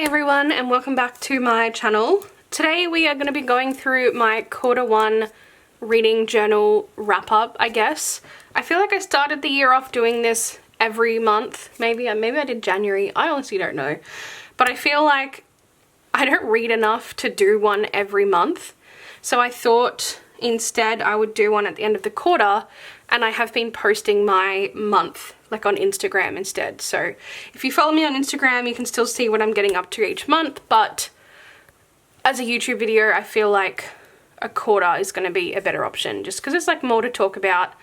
Hey everyone, and welcome back to my channel. Today we are going to be going through my Q1 reading journal wrap up, I guess. I feel like I started the year off doing this every month. Maybe I did January. I honestly don't know. But I feel like I don't read enough to do one every month. So I thought instead I would do one at the end of the quarter, and I have been posting my month like on Instagram instead. So if you follow me on Instagram, you can still see what I'm getting up to each month, but as a YouTube video, I feel like a quarter is going to be a better option just because it's like more to talk about.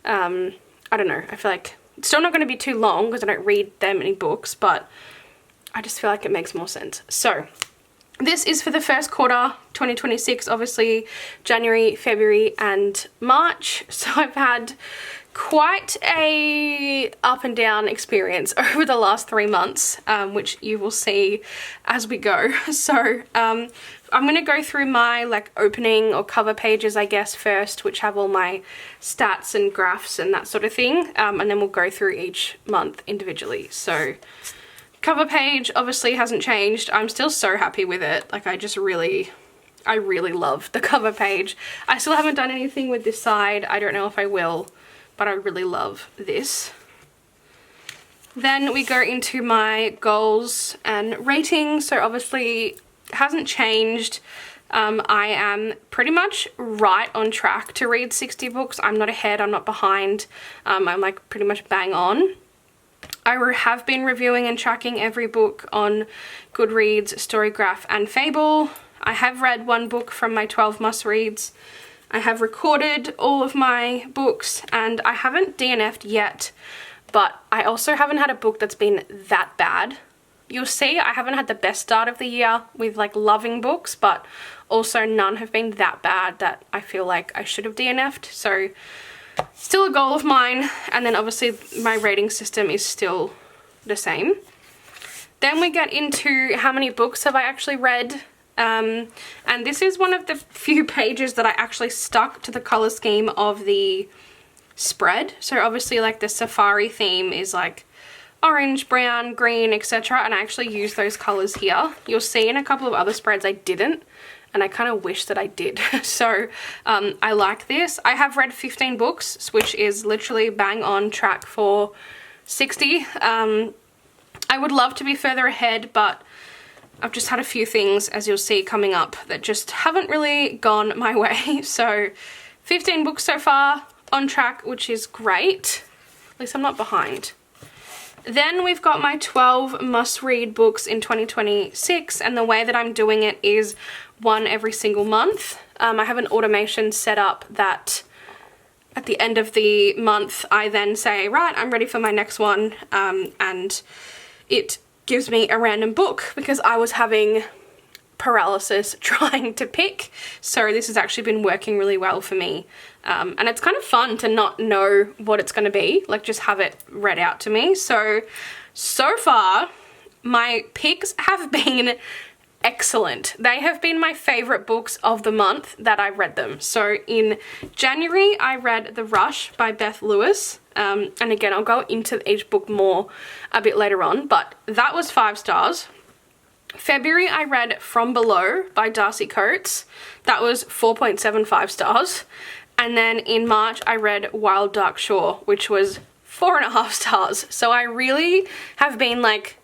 I don't know, I feel like it's still not going to be too long because I don't read that many books, but I just feel like it makes more sense. So this is for the first quarter, 2026, obviously January, February and March. So I've had quite a up and down experience over the last 3 months, which you will see as we go. So I'm going to go through my like opening or cover pages, I guess, first, which have all my stats and graphs and that sort of thing. And then we'll go through each month individually. So cover page obviously hasn't changed. I'm still so happy with it. Like I really love the cover page. I still haven't done anything with this side. I don't know if I will, but I really love this. Then we go into my goals and ratings. So obviously it hasn't changed. I am pretty much right on track to read 60 books. I'm not ahead, I'm not behind. I'm like pretty much bang on. I have been reviewing and tracking every book on Goodreads, Storygraph and Fable. I have read one book from my 12 must reads. I have recorded all of my books and I haven't DNF'd yet, but I also haven't had a book that's been that bad. You'll see I haven't had the best start of the year with like loving books, but also none have been that bad that I feel like I should have DNF'd. So still a goal of mine, and then obviously my rating system is still the same. Then we get into how many books have I actually read. And this is one of the few pages that I actually stuck to the color scheme of the spread. So obviously like the safari theme is like orange, brown, green, etc. And I actually use those colors here. You'll see in a couple of other spreads I didn't, and I kind of wish that I did. So I like this. I have read 15 books, which is literally bang on track for 60. I would love to be further ahead, but I've just had a few things, as you'll see, coming up that just haven't really gone my way. So 15 books so far, on track, which is great. At least I'm not behind. Then we've got my 12 must-read books in 2026, and the way that I'm doing it is one every single month. I have an automation set up that at the end of the month, I then say, right, I'm ready for my next one, and it gives me a random book because I was having paralysis trying to pick. So this has actually been working really well for me. And it's kind of fun to not know what it's going to be, like just have it read out to me. So far, my picks have been excellent. They have been my favorite books of the month that I read them. So in January, I read The Rush by Beth Lewis. And again, I'll go into each book more a bit later on, but that was 5 stars. February, I read From Below by Darcy Coates. That was 4.75 stars. And then in March, I read Wild Dark Shore, which was 4.5 stars. So I really have been like,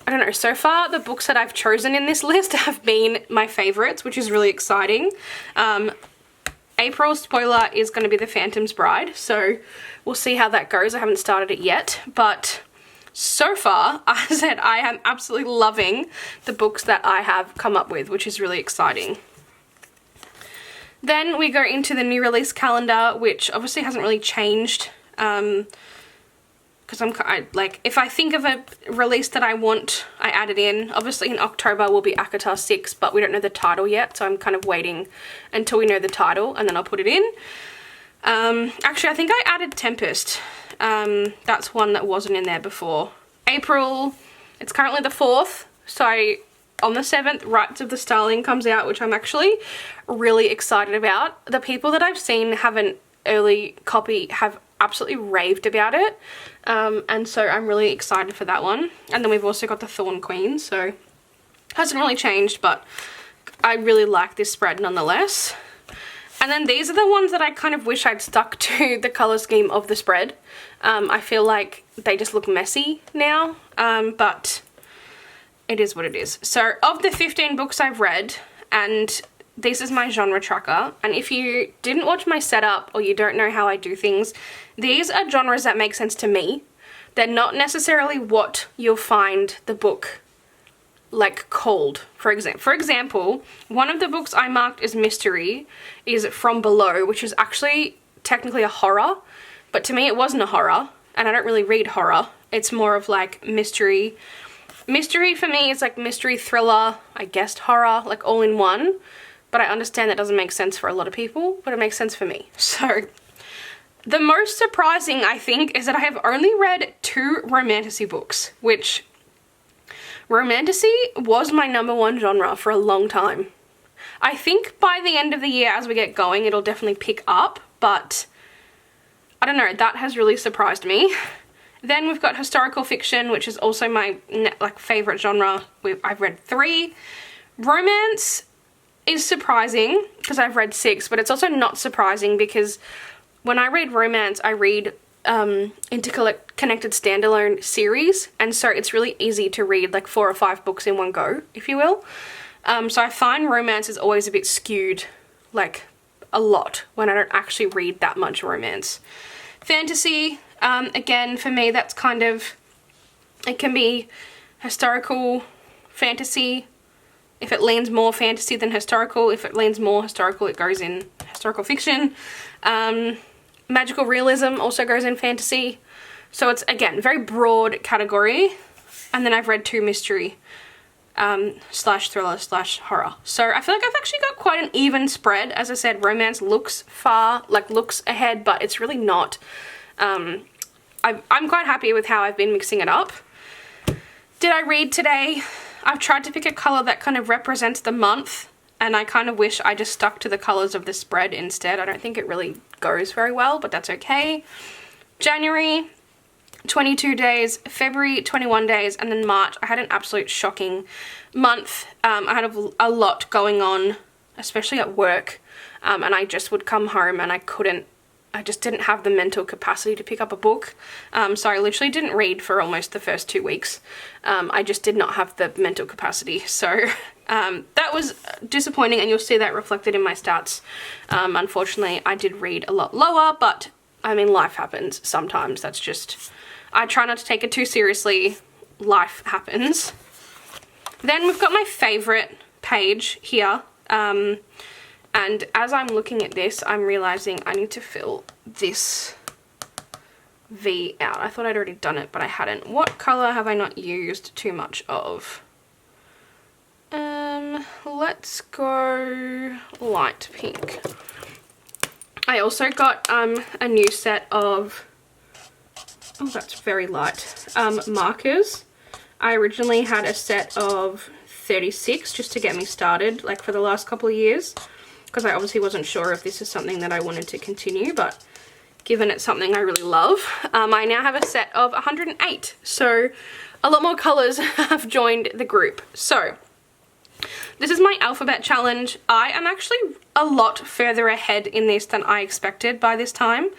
I don't know, so far the books that I've chosen in this list have been my favorites, which is really exciting. April, spoiler, is going to be The Phantom's Bride, so we'll see how that goes. I haven't started it yet, but so far, as I said, I am absolutely loving the books that I have come up with, which is really exciting. Then we go into the new release calendar, which obviously hasn't really changed, because if I think of a release that I want, I add it in. Obviously in October will be ACOTAR 6, but we don't know the title yet, so I'm kind of waiting until we know the title and then I'll put it in. Actually, I think I added Tempest. That's one that wasn't in there before. April, it's currently the 4th, so on the 7th, Rights of the Starling comes out, which I'm actually really excited about. The people that I've seen have an early copy have absolutely raved about it, and so I'm really excited for that one. And then we've also got The Thorn Queen, so Hasn't really changed, but I really like this spread nonetheless. And then these are the ones that I kind of wish I'd stuck to the colour scheme of the spread. I feel like they just look messy now, but it is what it is. So of the 15 books I've read, and this is my genre tracker, and if you didn't watch my setup or you don't know how I do things, these are genres that make sense to me. They're not necessarily what you'll find the book like called. For example, one of the books I marked as mystery is From Below, which is actually technically a horror, but to me it wasn't a horror, and I don't really read horror. It's more of like mystery. Mystery for me is like mystery, thriller, I guess horror, like all in one, but I understand that doesn't make sense for a lot of people, but it makes sense for me. So the most surprising, I think, is that I have only read 2 romantasy books, which romantasy was my #1 genre for a long time. I think by the end of the year, as we get going, it'll definitely pick up, but I don't know, that has really surprised me. Then we've got historical fiction, which is also my favorite genre. I've read 3. Romance is surprising because I've read 6, but it's also not surprising because when I read romance, I read interconnected standalone series, and so it's really easy to read like 4 or 5 books in one go, if you will. So I find romance is always a bit skewed, like a lot, when I don't actually read that much romance. Fantasy, again, for me, that's kind of, it can be historical fantasy. If it leans more fantasy than historical, if it leans more historical, it goes in historical fiction. Magical realism also goes in fantasy. So it's, again, very broad category. And then I've read 2 mystery slash thriller slash horror. So I feel like I've actually got quite an even spread. As I said, romance looks looks ahead, but it's really not. I'm quite happy with how I've been mixing it up. Did I read today? I've tried to pick a colour that kind of represents the month, and I kind of wish I just stuck to the colours of the spread instead. I don't think it really goes very well, but that's okay. January, 22 days, February, 21 days, and then March, I had an absolute shocking month. I had a lot going on, especially at work, and I just would come home and I just didn't have the mental capacity to pick up a book. So I literally didn't read for almost the first 2 weeks. I just did not have the mental capacity. So that was disappointing, and you'll see that reflected in my stats. Unfortunately, I did read a lot lower, but I mean, life happens sometimes. That's just, I try not to take it too seriously. Life happens. Then we've got my favorite page here. And as I'm looking at this, I'm realizing I need to fill this V out. I thought I'd already done it, but I hadn't. What color have I not used too much of? Let's go light pink. I also got a new set of, oh, that's very light, markers. I originally had a set of 36 just to get me started, like for the last couple of years, because I obviously wasn't sure if this is something that I wanted to continue, but given it's something I really love, I now have a set of 108. So a lot more colors have joined the group. So this is my alphabet challenge. I am actually a lot further ahead in this than I expected by this time.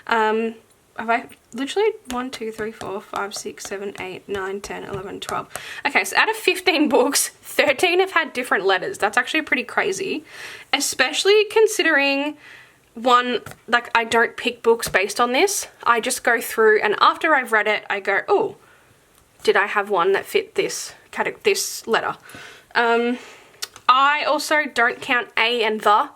Have I literally 1, 2, 3, 4, 5, 6, 7, 8, 9, 10, 11, 12. Okay, so out of 15 books, 13 have had different letters. That's actually pretty crazy, especially considering like I don't pick books based on this. I just go through, and after I've read it, I go, oh, did I have one that fit this letter? I also don't count A and the.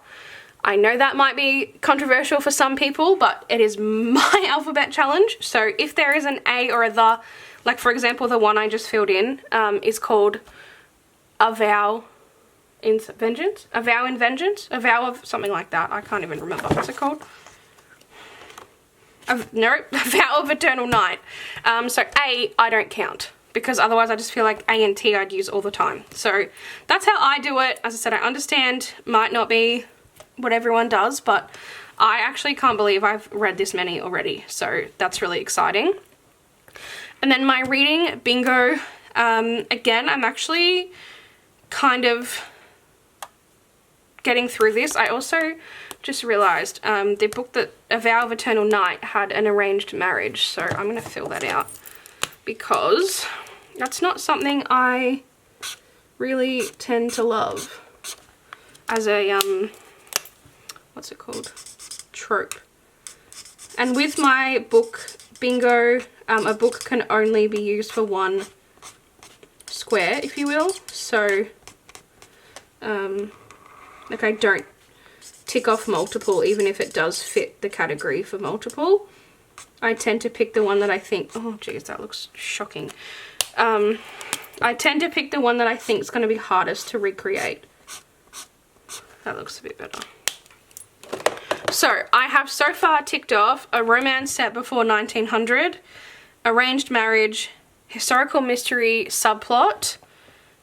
I know that might be controversial for some people, but it is my alphabet challenge. So if there is an A or a the, like for example, the one I just filled in is called A Vow in Vengeance? A Vow in Vengeance? A Vow of something like that. I can't even remember. What's it called? No, A Vow of Eternal Night. So A, I don't count, because otherwise I just feel like A and T I'd use all the time. So that's how I do it. As I said, I understand might not be what everyone does, but I actually can't believe I've read this many already. So that's really exciting. And then my reading bingo, again, I'm actually kind of getting through this, I also just realised the book that A Vow of Eternal Night had an arranged marriage, so I'm going to fill that out because that's not something I really tend to love as a, what's it called? Trope. And with my book bingo, a book can only be used for one square, if you will, so like I don't tick off multiple even if it does fit the category for multiple. I tend to pick the one that I think, oh geez, that looks shocking. I tend to pick the one that I think is going to be hardest to recreate. That looks a bit better. So I have so far ticked off a romance set before 1900, arranged marriage, historical mystery subplot,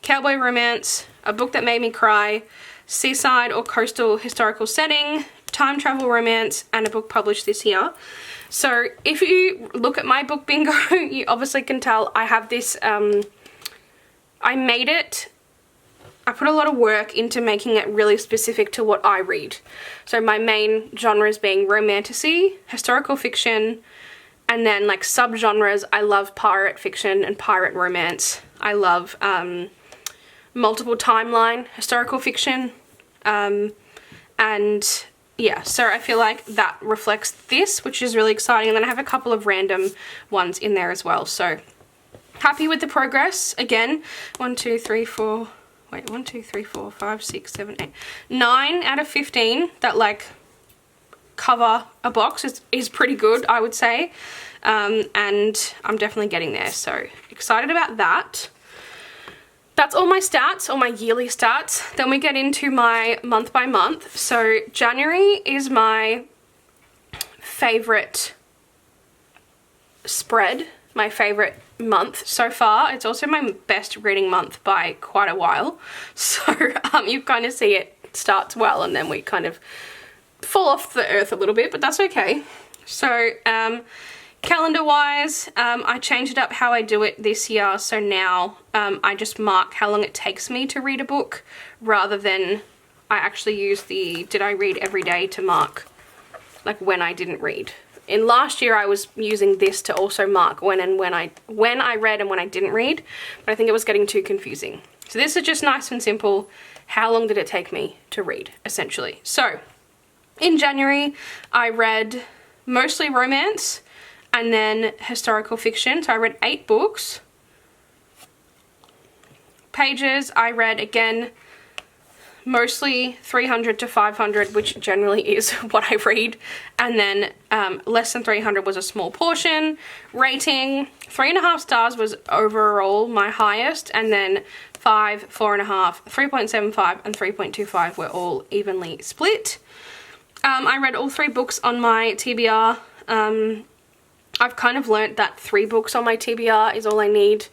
cowboy romance, a book that made me cry, seaside or coastal historical setting, time travel romance, and a book published this year. So if you look at my book bingo, you obviously can tell I have this, I made it, I put a lot of work into making it really specific to what I read. So my main genres being romantasy, historical fiction, and then like subgenres, I love pirate fiction and pirate romance. I love multiple timeline historical fiction, and yeah, so I feel like that reflects this, which is really exciting. And then I have a couple of random ones in there as well, so happy with the progress. Again, 1 2 3 4 1 2 3 4 5 6 7 8 9 out of 15 that like cover a box is pretty good, I would say, and I'm definitely getting there, so excited about that. That's all my stats, all my yearly stats. Then we get into my month by month. So January is my favorite spread, my favorite month so far. It's also my best reading month by quite a while. So you kind of see it starts well and then we kind of fall off the earth a little bit, but that's okay. So calendar wise, I changed up how I do it this year, so now I just mark how long it takes me to read a book rather than I actually use the did I read every day to mark like when I didn't read. In last year I was using this to also mark when I read and when I didn't read, but I think it was getting too confusing. So this is just nice and simple. How long did it take me to read, essentially? So in January I read mostly romance and then historical fiction. So I read 8 books. Pages, I read, again, mostly 300 to 500, which generally is what I read. And then less than 300 was a small portion. Rating, 3.5 stars was overall my highest. And then 5, 4.5, 3.75, and 3.25 were all evenly split. I read all 3 books on my TBR. I've kind of learnt that 3 books on my TBR is all I need.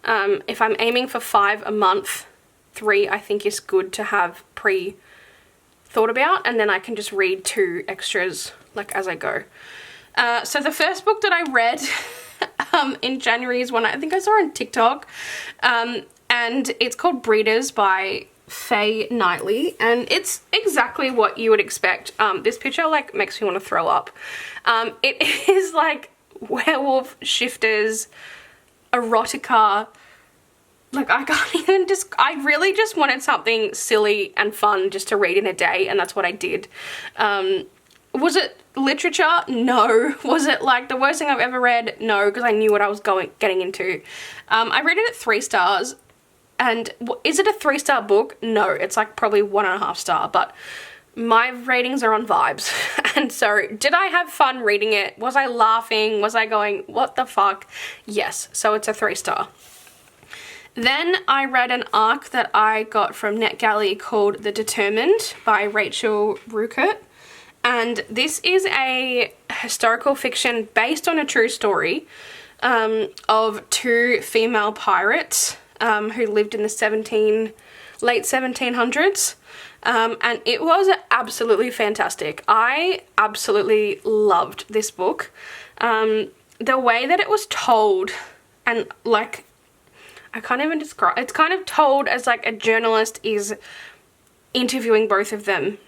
If I'm aiming for 5 a month, 3 I think is good to have thought about, and then I can just read 2 extras like as I go. So the first book that I read in January is one I think I saw on TikTok, and it's called Breeders by Faye Knightley, and it's exactly what you would expect. This picture like makes me want to throw up. It is like werewolf, shifters, erotica. Like I can't even I really just wanted something silly and fun just to read in a day, and that's what I did. Was it literature? No. Was it like the worst thing I've ever read? No, because I knew what I was getting into. I rated it 3 stars. And is it a 3-star book? No, it's like probably 1.5 star, but my ratings are on vibes. And so did I have fun reading it? Was I laughing? Was I going, what the fuck? Yes, so it's a 3-star. Then I read an arc that I got from NetGalley called The Determined by Rachel Rueckert. And this is a historical fiction based on a true story of 2 female pirates who lived in the late 1700s. And it was absolutely fantastic. I absolutely loved this book. The way that it was told, and like, I can't even describe, it's kind of told as like a journalist is interviewing both of them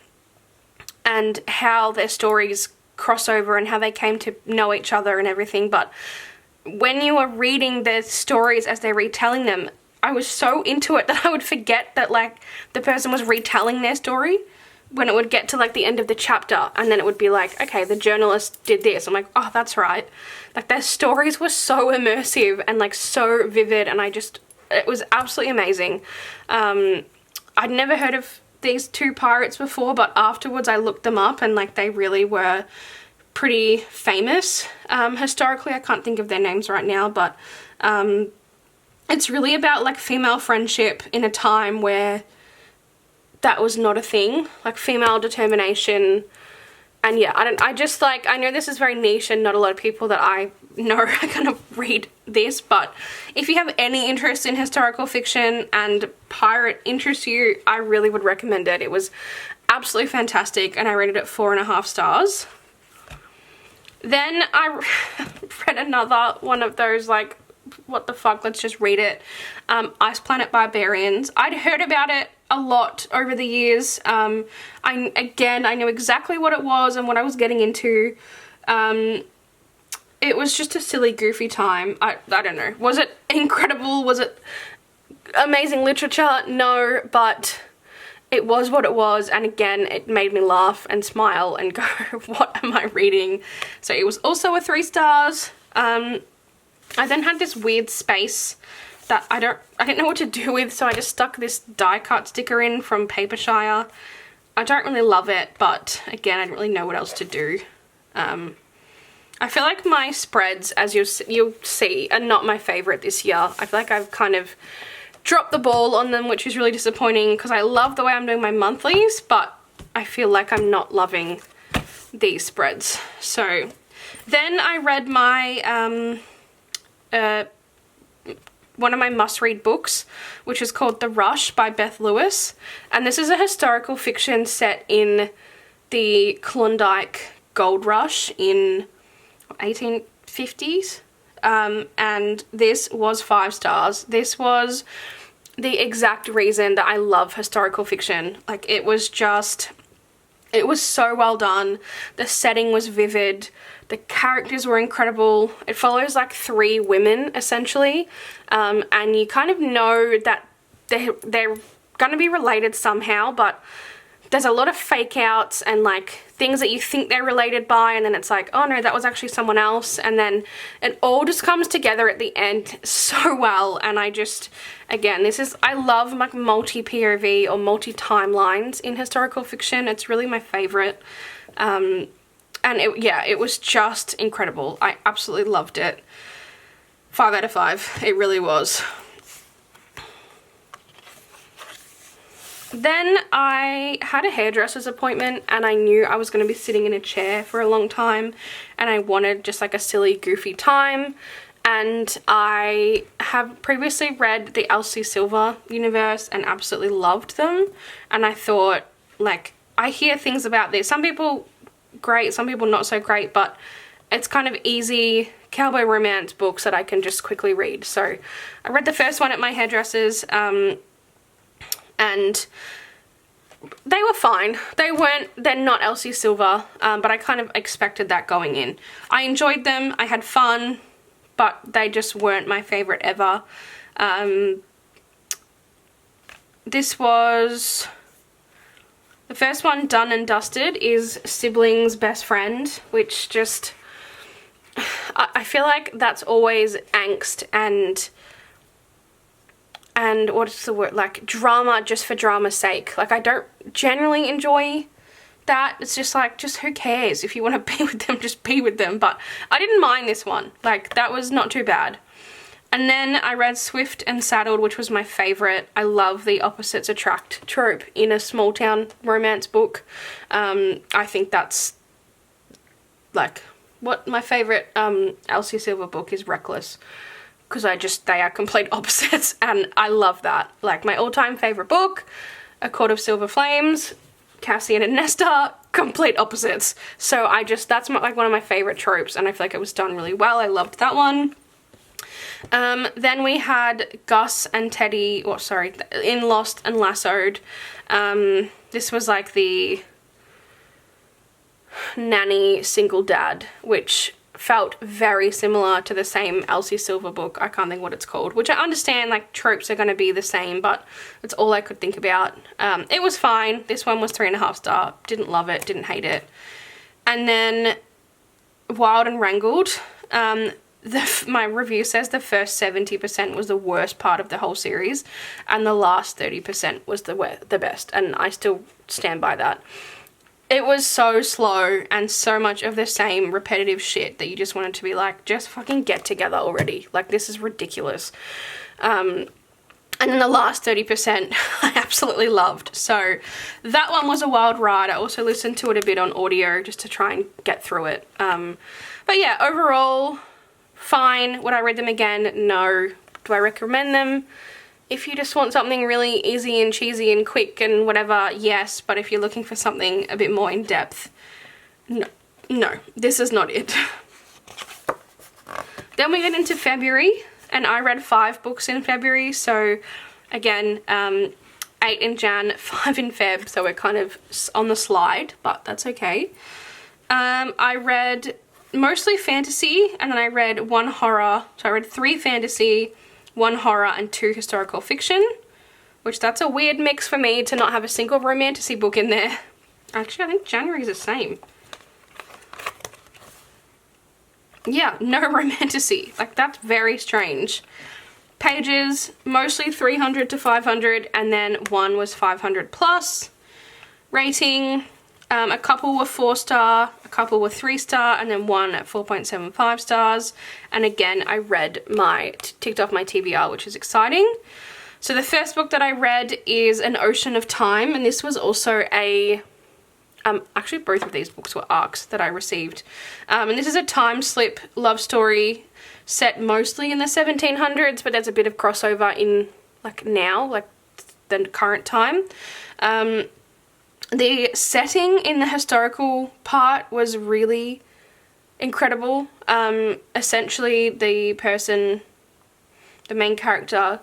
and how their stories cross over and how they came to know each other and everything. But when you are reading their stories as they're retelling them, I was so into it that I would forget that like the person was retelling their story when it would get to like the end of the chapter, and then it would be like, okay, the journalist did this. I'm like, oh, that's right. Like their stories were so immersive and like so vivid, and it was absolutely amazing. I'd never heard of these two pirates before, but afterwards I looked them up, and like they really were pretty famous historically. I can't think of their names right now, but it's really about like female friendship in a time where that was not a thing, like female determination. And yeah, I know this is very niche and not a lot of people that I know are gonna read this, but if you have any interest in historical fiction and pirate interests you, I really would recommend it. It was absolutely fantastic, and I rated it 4.5 stars. Then I read another one of those like, what the fuck, let's just read it. Ice Planet Barbarians. I'd heard about it a lot over the years. I knew exactly what it was and what I was getting into. It was just a silly, goofy time. I don't know. Was it incredible? Was it amazing literature? No, but it was what it was, and again, it made me laugh and smile and go, what am I reading? So it was also a 3 stars. I then had this weird space that I didn't know what to do with, so I just stuck this die cut sticker in from Papershire. I don't really love it, but again, I didn't really know what else to do. I feel like my spreads, as you'll see, are not my favourite this year. I feel like I've kind of dropped the ball on them, which is really disappointing because I love the way I'm doing my monthlies, but I feel like I'm not loving these spreads. So then I read my one of my must-read books, which is called The Rush by Beth Lewis, and this is a historical fiction set in the Klondike Gold Rush in 1850s, and this was 5 stars. This was the exact reason that I love historical fiction. Like, it was so well done. The setting was vivid. The characters were incredible. It follows like 3 women essentially, and you kind of know that they're gonna be related somehow, but there's a lot of fake outs and like things that you think they're related by, and then it's like, oh no, that was actually someone else, and then it all just comes together at the end so well. And I love like multi-POV or multi-timelines in historical fiction. It's really my favorite. And it was just incredible. I absolutely loved it. 5 out of 5. It really was. Then I had a hairdresser's appointment, and I knew I was going to be sitting in a chair for a long time, and I wanted just like a silly, goofy time. And I have previously read the Elsie Silver universe and absolutely loved them. And I thought, like, I hear things about this. Some people great, some people not so great, but it's kind of easy cowboy romance books that I can just quickly read. So I read the first one at my hairdresser's, and they were fine. They're not Elsie Silver, but I kind of expected that going in. I enjoyed them, I had fun, but they just weren't my favorite ever. This was the first one, Done and Dusted, is Sibling's Best Friend, which just, I feel like that's always angst and what's the word, like drama just for drama's sake. Like, I don't generally enjoy that. It's just like, just who cares? If you want to be with them, just be with them. But I didn't mind this one. Like, that was not too bad. And then I read Swift and Saddled, which was my favourite. I love the opposites attract trope in a small town romance book. I think that's like what my favourite Elsie Silver book is, Reckless, because they are complete opposites, and I love that. Like, my all-time favourite book, A Court of Silver Flames, Cassian and Nestor, complete opposites. So that's like one of my favourite tropes, and I feel like it was done really well. I loved that one. Then we had Gus and Teddy, in Lost and Lassoed. This was like the nanny single dad, which felt very similar to the same Elsie Silver book. I can't think what it's called, which I understand like tropes are going to be the same, but it's all I could think about. It was fine. This one was 3.5 star. Didn't love it, didn't hate it. And then Wild and Wrangled. My review says the first 70% was the worst part of the whole series, and the last 30% was the best, and I still stand by that. It was so slow and so much of the same repetitive shit that you just wanted to be like, just fucking get together already. Like, this is ridiculous. And then the last 30% I absolutely loved. So that one was a wild ride. I also listened to it a bit on audio just to try and get through it. But yeah, overall, fine. Would I read them again? No. Do I recommend them? If you just want something really easy and cheesy and quick and whatever, yes. But if you're looking for something a bit more in depth, no, this is not it. Then we get into February, and I read 5 books in February. So again, 8 in Jan, 5 in Feb. So we're kind of on the slide, but that's okay. I read mostly fantasy, and then I read 1 horror. So I read 3 fantasy, 1 horror, and 2 historical fiction, which that's a weird mix for me to not have a single romantasy book in there. Actually, I think January is the same. Yeah, no romantasy. Like, that's very strange. Pages, mostly 300 to 500, and then 1 was 500 plus. Rating, a couple were 4 star, a couple were 3 star, and then 1 at 4.75 stars. And again, I read ticked off my TBR, which is exciting. So the first book that I read is An Ocean of Time, and this was also actually both of these books were ARCs that I received. And this is a time slip love story set mostly in the 1700s, but there's a bit of crossover in like now, like the current time. The setting in the historical part was really incredible. Essentially, the main character,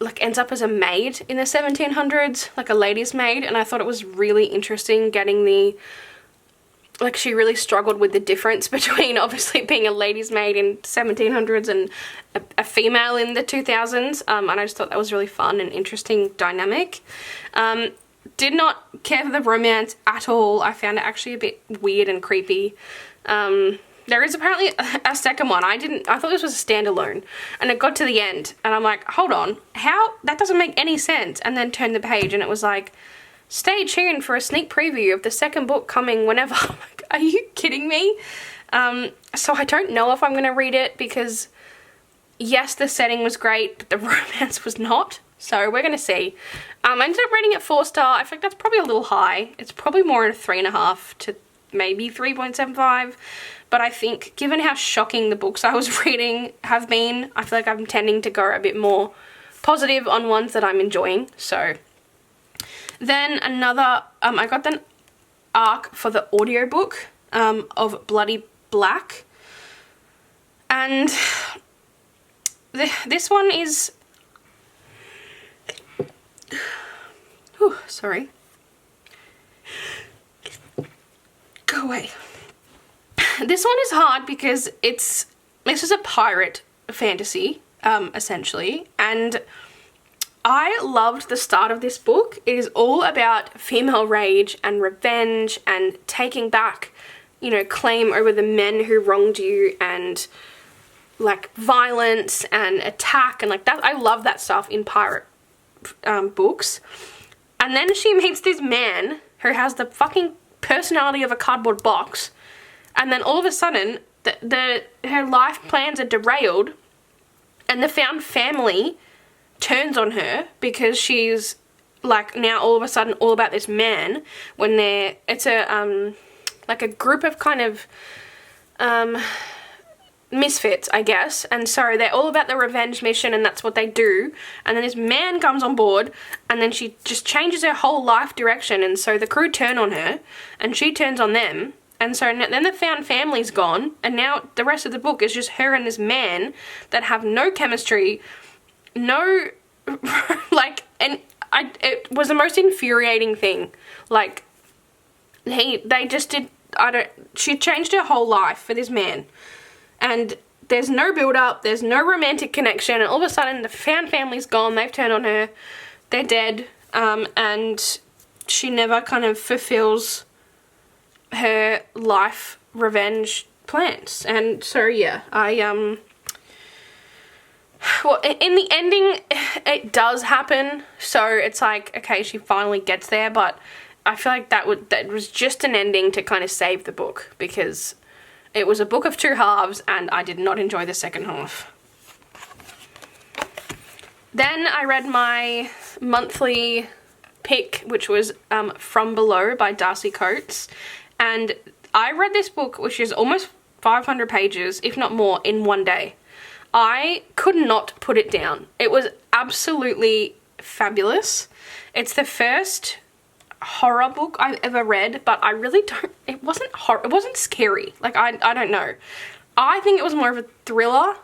like ends up as a maid in the 1700s, like a lady's maid, and I thought it was really interesting getting she really struggled with the difference between obviously being a lady's maid in 1700s and a female in the 2000s, and I just thought that was really fun and interesting dynamic. Did not care for the romance at all. I found it actually a bit weird and creepy. There is apparently a second one. I thought this was a standalone, and it got to the end and I'm like, hold on, how? That doesn't make any sense. And then turned the page and it was like, stay tuned for a sneak preview of the second book coming whenever. I'm like, are you kidding me? So I don't know if I'm going to read it because yes, the setting was great, but the romance was not. So we're going to see. I ended up rating it 4 star. I think that's probably a little high. It's probably more in a 3.5 to maybe 3.75. But I think given how shocking the books I was reading have been, I feel like I'm tending to go a bit more positive on ones that I'm enjoying. So then another, I got an ARC for the audiobook of Bloody Black. And this one is... Whew, sorry. Go away. This one is hard because this is a pirate fantasy, essentially, and I loved the start of this book. It is all about female rage and revenge and taking back, claim over the men who wronged you, and like violence and attack and like that. I love that stuff in pirate books. And then she meets this man who has the fucking personality of a cardboard box, and then all of a sudden her life plans are derailed, and the found family turns on her because she's like now all of a sudden all about this man, when it's a like a group of kind of misfits, I guess, and so they're all about the revenge mission and that's what they do. And then this man comes on board and then she just changes her whole life direction, and so the crew turn on her and she turns on them, And so then the found family's gone, and now the rest of the book is just her and this man that have no chemistry, no, like, and it was the most infuriating thing. Like, they just did, she changed her whole life for this man. And there's no build-up, there's no romantic connection, and all of a sudden the found family's gone, they've turned on her, they're dead, and she never kind of fulfills her life revenge plans. And so yeah, well, in the ending it does happen, so it's like, okay, she finally gets there, but I feel like that was just an ending to kind of save the book, because it was a book of two halves and I did not enjoy the second half. Then I read my monthly pick, which was From Below by Darcy Coates, and I read this book, which is almost 500 pages, if not more, in one day. I could not put it down. It was absolutely fabulous. It's the first horror book I've ever read, but I really don't, it wasn't horror, it wasn't scary. Like, I don't know. I think it was more of a thriller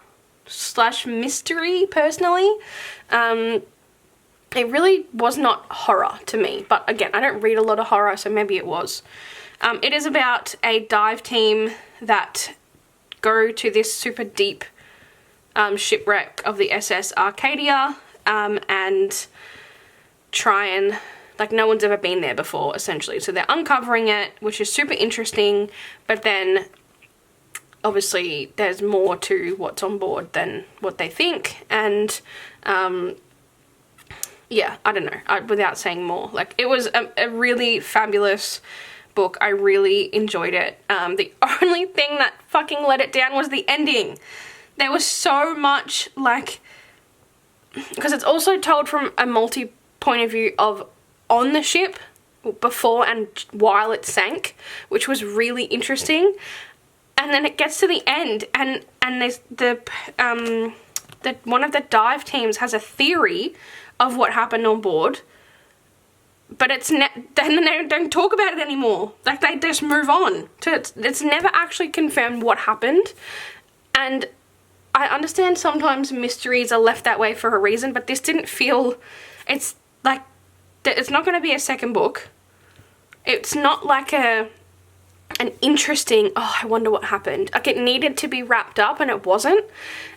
/ mystery, personally. It really was not horror to me, but again, I don't read a lot of horror, so maybe it was. It is about a dive team that go to this super deep shipwreck of the SS Arcadia, and try and, like, no one's ever been there before, essentially. So they're uncovering it, which is super interesting, but then obviously there's more to what's on board than what they think, and yeah, I don't know, without saying more, like, it was a really fabulous book. I really enjoyed it. The only thing that fucking let it down was the ending. There was so much, like, because it's also told from a point of view of on the ship before and while it sank, which was really interesting. And then it gets to the end, and there's one of the dive teams has a theory of what happened on board, but then they don't talk about it anymore. Like, they just move on to it's never actually confirmed what happened. And I understand sometimes mysteries are left that way for a reason, but this didn't feel, it's like, it's not going to be a second book. It's not like an interesting, oh, I wonder what happened. Like, it needed to be wrapped up and it wasn't.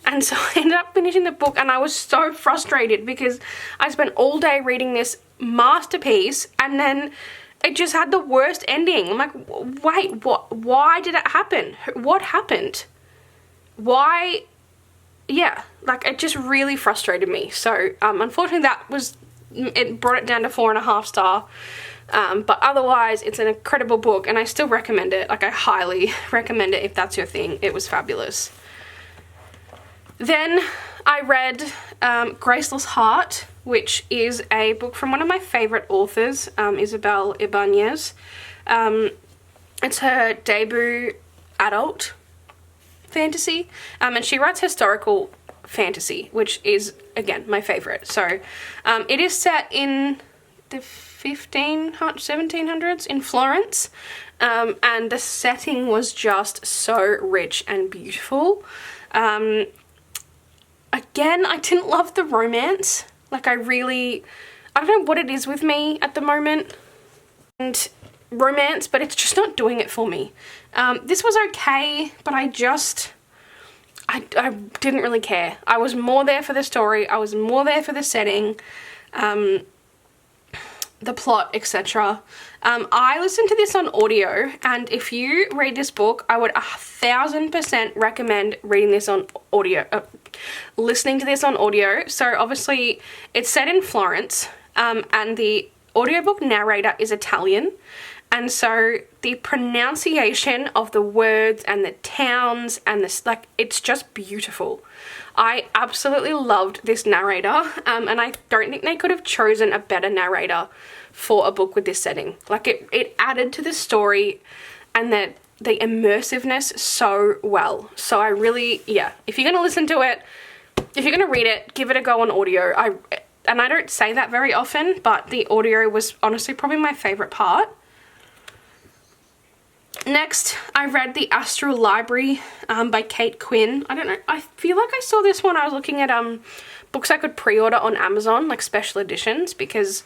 And so I ended up finishing the book and I was so frustrated because I spent all day reading this masterpiece and then it just had the worst ending. I'm like, wait, what? Why did it happen? What happened? Why? Yeah, like, it just really frustrated me. So unfortunately it brought it down to 4.5 star. But otherwise it's an incredible book and I still recommend it. Like, I highly recommend it if that's your thing. It was fabulous. Then I read Graceless Heart, which is a book from one of my favorite authors, Isabel Ibanez. It's her debut adult fantasy, and she writes historical fantasy, which is, again, my favorite. So it is set in the 1700s in Florence, and the setting was just so rich and beautiful. Again, I didn't love the romance. Like, I don't know what it is with me at the moment and romance, but it's just not doing it for me. This was okay, but I didn't really care. I was more there for the story, I was more there for the setting, the plot, etc. I listened to this on audio, and if you read this book, I would 1000% recommend reading this on audio, listening to this on audio. So obviously it's set in Florence, and the audiobook narrator is Italian, and so the pronunciation of the words and the towns and this, like, it's just beautiful. I absolutely loved this narrator, and I don't think they could have chosen a better narrator for a book with this setting. Like, it added to the story and the immersiveness so well. So I really, yeah, if you're going to listen to it, if you're going to read it, give it a go on audio. And I don't say that very often, but the audio was honestly probably my favorite part. Next, I read The Astral Library by Kate Quinn. I don't know, I feel like I saw this when I was looking at books I could pre-order on Amazon, like special editions, because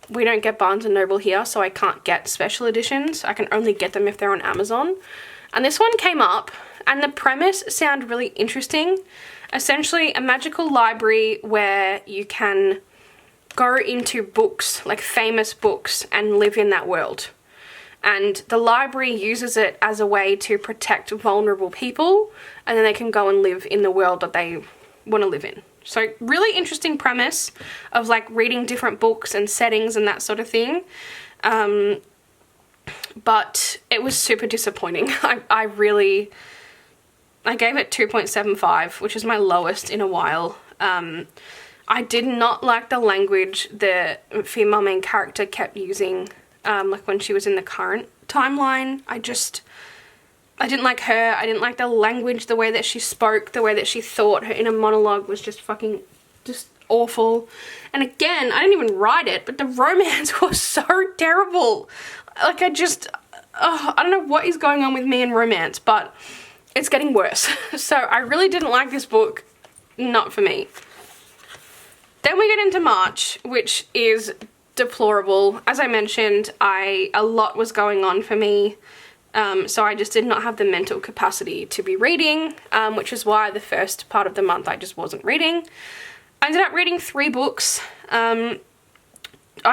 we don't get Barnes & Noble here, so I can't get special editions. I can only get them if they're on Amazon. And this one came up, and the premise sounded really interesting. Essentially, a magical library where you can go into books, like famous books, and live in that world. And the library uses it as a way to protect vulnerable people, and then they can go and live in the world that they want to live in. So really interesting premise of like reading different books and settings and that sort of thing. But it was super disappointing. I gave it 2.75, which is my lowest in a while. I did not like the language the female main character kept using. Like when she was in the current timeline, I didn't like her. I didn't like the language, the way that she spoke, the way that she thought. Her inner monologue was just awful. And again, I didn't even write it, but the romance was so terrible. Like I don't know what is going on with me and romance, but it's getting worse. So I really didn't like this book. Not for me. Then we get into March, which is deplorable. As I mentioned, a lot was going on for me, so I just did not have the mental capacity to be reading, which is why the first part of the month I just wasn't reading. I ended up reading 3 books. I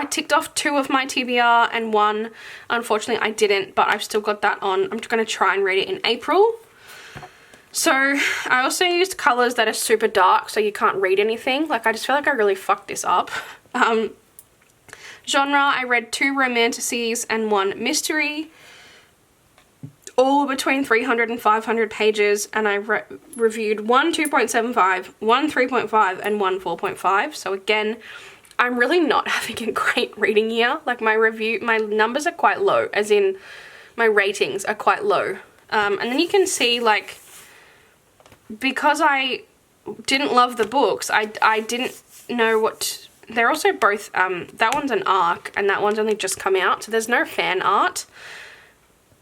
ticked off 2 of my TBR and 1, unfortunately I didn't, but I've still got that on. I'm just going to try and read it in April. So I also used colours that are super dark so you can't read anything. Like I just feel like I really fucked this up. Genre, I read 2 romanticises and 1 mystery, all between 300 and 500 pages, and I reviewed 1 2.75, 1 3.5, and 1 4.5. So again, I'm really not having a great reading year. Like my numbers are quite low, as in my ratings are quite low. And then you can see, like, because I didn't love the books, I didn't know what... They're also both, that one's an ARC and that one's only just come out, so there's no fan art.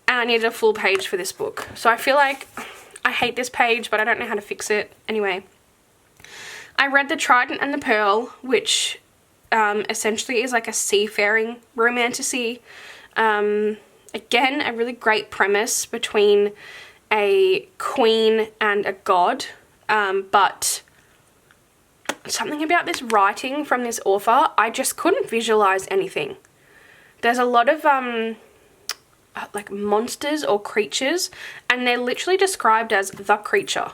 And I needed a full page for this book. So I feel like I hate this page, but I don't know how to fix it. Anyway, I read The Trident and the Pearl, which essentially is like a seafaring romantasy. Again, a really great premise between a queen and a god, but something about this writing from this author, I just couldn't visualize anything. There's a lot of like monsters or creatures, and they're literally described as the creature.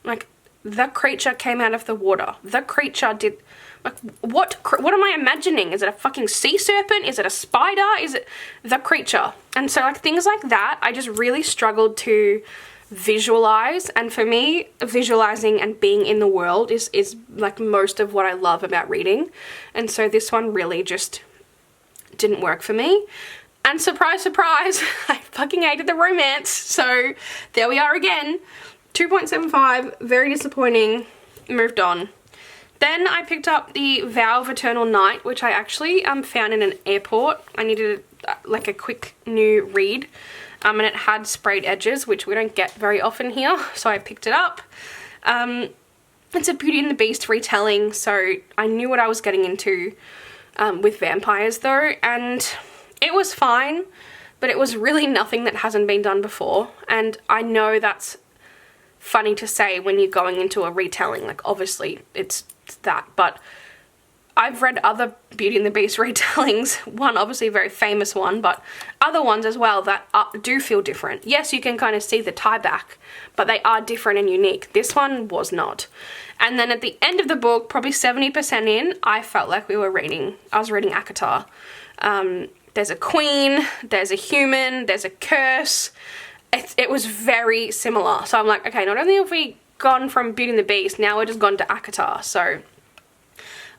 Like, the creature came out of the water. The creature did... Like, what am I imagining? Is it a fucking sea serpent? Is it a spider? Is it the creature? And so, like, things like that, I just really struggled to visualize. And for me, visualizing and being in the world is like most of what I love about reading. And so this one really just didn't work for me. And surprise, surprise, I fucking hated the romance. So there we are again. 2.75, very disappointing. Moved on. Then I picked up the Vow of Eternal Night, which I actually found in an airport. I needed like a quick new read, and it had sprayed edges, which we don't get very often here, so I picked it up. It's a Beauty and the Beast retelling, so I knew what I was getting into with vampires though, and it was fine, but it was really nothing that hasn't been done before. And I know that's funny to say when you're going into a retelling, like obviously it's that, but I've read other Beauty and the Beast retellings, one obviously a very famous one, but other ones as well that do feel different. Yes, you can kind of see the tie back, but they are different and unique. This one was not. And then at the end of the book, probably 70% in, I felt like I was reading ACOTAR. There's a queen, there's a human, there's a curse. It was very similar. So I'm like, okay, not only have we gone from Beauty and the Beast, now we're just gone to ACOTAR. So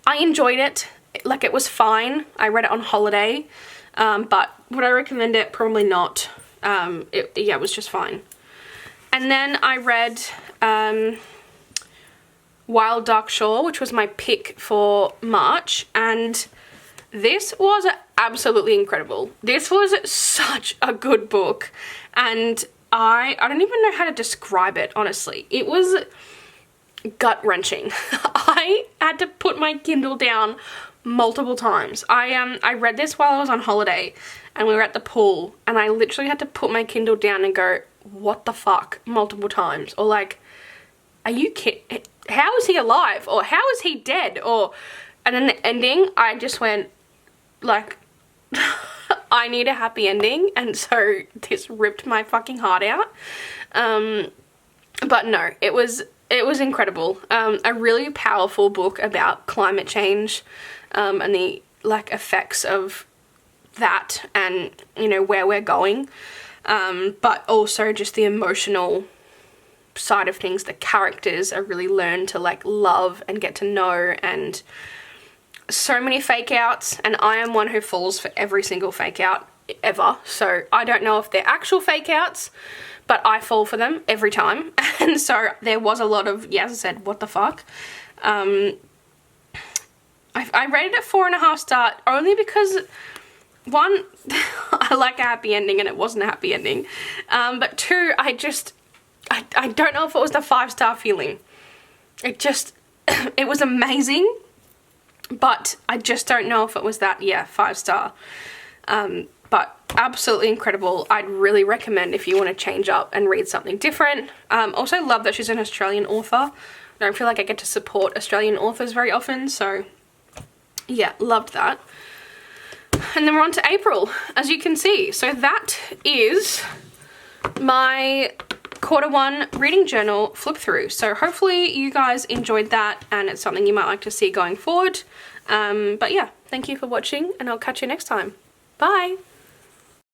I enjoyed it. Like, it was fine. I read it on holiday, but would I recommend it? Probably not. It was just fine. And then I read Wild Dark Shore, which was my pick for March, and this was absolutely incredible. This was such a good book, and I don't even know how to describe it, honestly. It was gut-wrenching. I had to put my Kindle down multiple times. I read this while I was on holiday and we were at the pool, and I literally had to put my Kindle down and go, what the fuck, multiple times. Or like, are you kidding? How is he alive? Or how is he dead? And then the ending, I just went like, I need a happy ending, and so this ripped my fucking heart out. But no, it was incredible. A really powerful book about climate change, and the like effects of that, and you know where we're going, but also just the emotional side of things. The characters are really learned to like love and get to know, and so many fake outs, and I am one who falls for every single fake out ever, so I don't know if they're actual fake outs, but I fall for them every time. And so there was a lot of, yeah, as I said, what the fuck. I rated it 4.5 stars only because, one, I like a happy ending and it wasn't a happy ending, but two, I don't know if it was the 5-star feeling. It was amazing, but I just don't know if it was that, yeah, 5-star. But absolutely incredible. I'd really recommend if you want to change up and read something different. Also love that she's an Australian author. I don't feel like I get to support Australian authors very often, so yeah, loved that. And then we're on to April, as you can see. So that is my Q1 reading journal flip through. So hopefully you guys enjoyed that and it's something you might like to see going forward. But yeah, thank you for watching and I'll catch you next time. Bye!